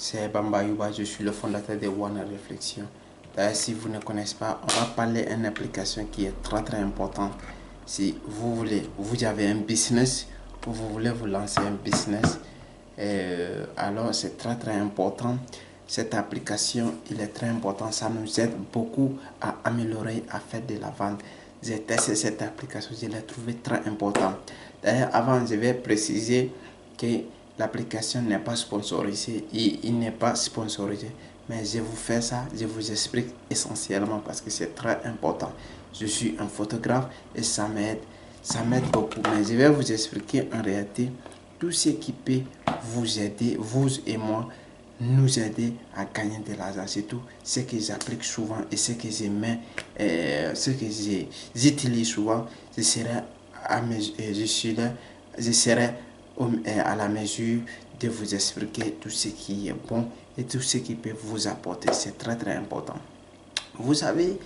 c'est Bamba Yuba, je suis le fondateur de One Réflexion. D'ailleurs, si vous ne connaissez pas, on va parler d'une application qui est très importante. Si vous avez un business, ou vous voulez vous lancer un business, alors c'est très important. Cette application, il est très important, ça nous aide beaucoup à améliorer, à faire de la vente. J'ai testé cette application, je l'ai trouvé très important. D'ailleurs, avant, je vais préciser que l'application n'est pas sponsorisée et il n'est pas sponsorisé. Mais je vous fais ça, je vous explique essentiellement parce que c'est très important. Je suis un photographe et ça m'aide beaucoup. Mais je vais vous expliquer en réalité tout ce qui peut vous aider, vous et moi, nous aider à gagner de l'argent. C'est tout ce que j'applique souvent et ce que ce que j'utilise souvent. Je serai à la mesure de vous expliquer tout ce qui est bon et tout ce qui peut vous apporter. C'est très important. Vous savez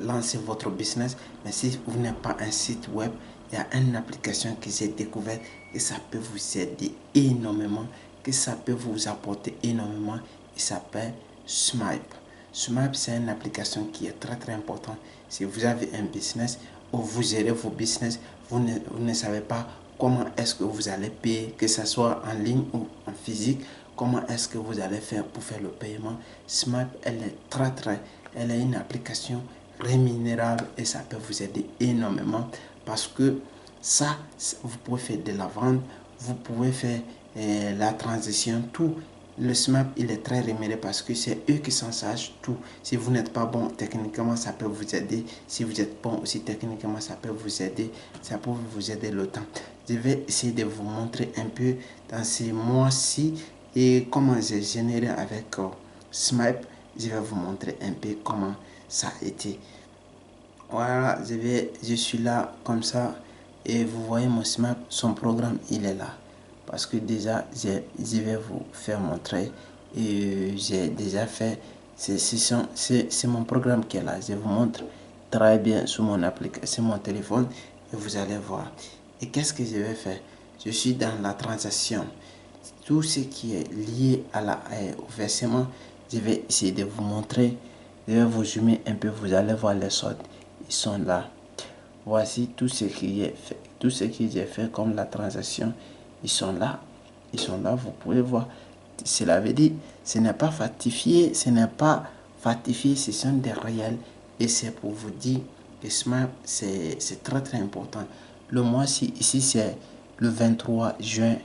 lancer votre business, mais si vous n'avez pas un site web, il y a une application que j'ai découverte et ça peut vous aider énormément, que ça peut vous apporter énormément. Il s'appelle Smipe. Smipe, c'est une application qui est très importante. Si vous avez un business ou vous gérez vos business, vous ne savez pas comment est-ce que vous allez payer, que ce soit en ligne ou en physique, comment est-ce que vous allez faire pour faire le paiement. Smipe, elle est une application rémunérable et ça peut vous aider énormément parce que ça, vous pouvez faire de la vente, vous pouvez faire la transition, tout. Le SMAP, il est très rémunéré parce que c'est eux qui s'en sachent tout. Si vous n'êtes pas bon techniquement, ça peut vous aider. Si vous êtes bon aussi techniquement, ça peut vous aider. Ça peut vous aider le temps. Je vais essayer de vous montrer un peu dans ces mois-ci et comment j'ai généré avec SMAP. Je vais vous montrer un peu comment ça a été. Voilà, je suis là comme ça et vous voyez mon SMAP, son programme, il est là. Parce que déjà, je vais vous faire montrer et j'ai déjà fait, c'est mon programme qui est là. Je vous montre très bien sur mon application, sur mon téléphone et vous allez voir. Et qu'est-ce que je vais faire? Je suis dans la transaction. Tout ce qui est lié au versement, je vais essayer de vous montrer. Je vais vous zoomer un peu, vous allez voir les sortes. Ils sont là. Voici tout ce qui est fait, tout ce que j'ai fait comme la transaction. Ils sont là. Ils sont là, vous pouvez voir. Cela veut dire, ce n'est pas factifié, ce sont des réels. Et c'est pour vous dire que Smart, c'est très important. Le mois-ci, ici, c'est le 23 juin.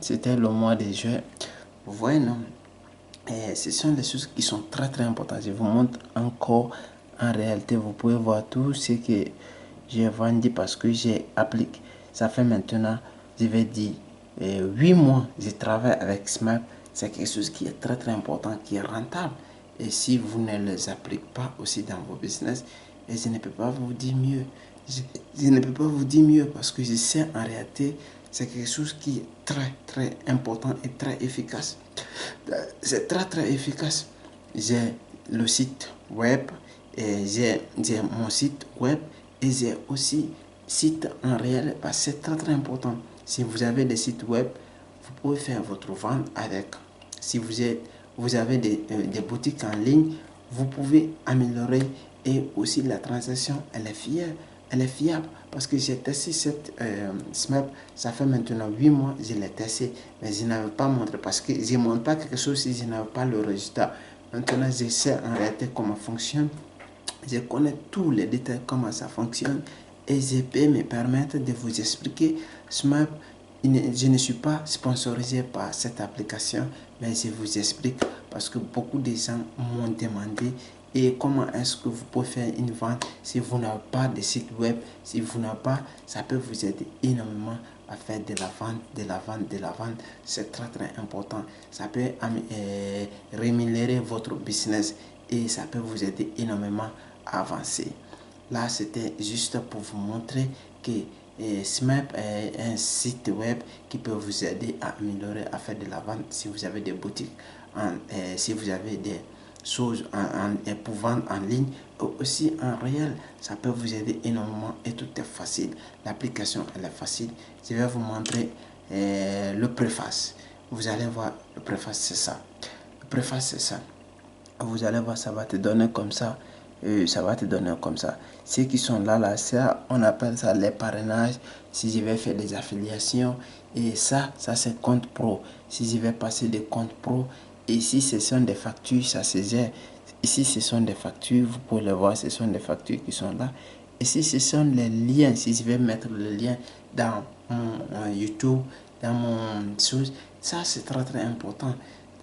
C'était le mois de juin. Vous voyez, non? Ce sont des choses qui sont très importantes. Je vous montre encore. En réalité, vous pouvez voir tout ce que j'ai vendu parce que j'ai appliqué. Ça fait maintenant, je vais dire, 8 mois, je travaille avec Smart. C'est quelque chose qui est très important, qui est rentable. Et si vous ne les appliquez pas aussi dans vos business, et je ne peux pas vous dire mieux. Je ne peux pas vous dire mieux parce que je sais en réalité, c'est quelque chose qui est très important et très efficace. C'est très efficace. J'ai le site web et j'ai mon site web et j'ai aussi site en réel parce que c'est très important. Si vous avez des sites web, vous pouvez faire votre vente avec. Si vous avez des boutiques en ligne, vous pouvez améliorer et aussi la transaction, elle est fiable parce que j'ai testé cette SMAP, ça fait maintenant 8 mois, je l'ai testé, mais je n'avais pas montré parce que je ne montre pas quelque chose si je n'avais pas le résultat. Maintenant, je sais en réalité comment fonctionne, je connais tous les détails comment ça fonctionne et je peux me permettre de vous expliquer SMAP. Je ne suis pas sponsorisé par cette application, mais je vous explique parce que beaucoup de gens m'ont demandé et comment est-ce que vous pouvez faire une vente si vous n'avez pas de site web, si vous n'avez pas, ça peut vous aider énormément à faire de la vente. C'est très important. Ça peut rémunérer votre business et ça peut vous aider énormément à avancer. Là, c'était juste pour vous montrer que SMAP est un site web qui peut vous aider à améliorer, à faire de la vente si vous avez des boutiques, si vous avez des choses pour vendre en ligne ou aussi en réel. Ça peut vous aider énormément et tout est facile. L'application, elle est facile. Je vais vous montrer le préface. Vous allez voir, le préface c'est ça. Le préface c'est ça. Vous allez voir, ça va te donner comme ça. Ça va te donner comme ça. Ceux qui sont là, ça, on appelle ça les parrainages. Si je vais faire des affiliations, et ça c'est compte pro. Si je vais passer des comptes pro, et si ce sont des factures, ça se gère. Ici, ce sont des factures, vous pouvez le voir, ce sont des factures qui sont là. Et si ce sont les liens, si je vais mettre le lien dans mon YouTube, dans mon chose, ça c'est très important.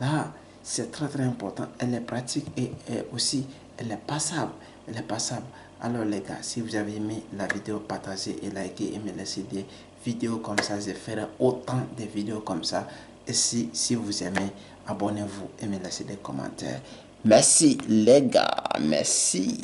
Là, c'est très important. Elle est pratique et aussi elle est passable. Elle est passable. Alors les gars, si vous avez aimé la vidéo, partagez et likez et me laissez des vidéos comme ça. Je ferai autant de vidéos comme ça. Et si vous aimez, abonnez-vous et me laissez des commentaires. Merci les gars, merci.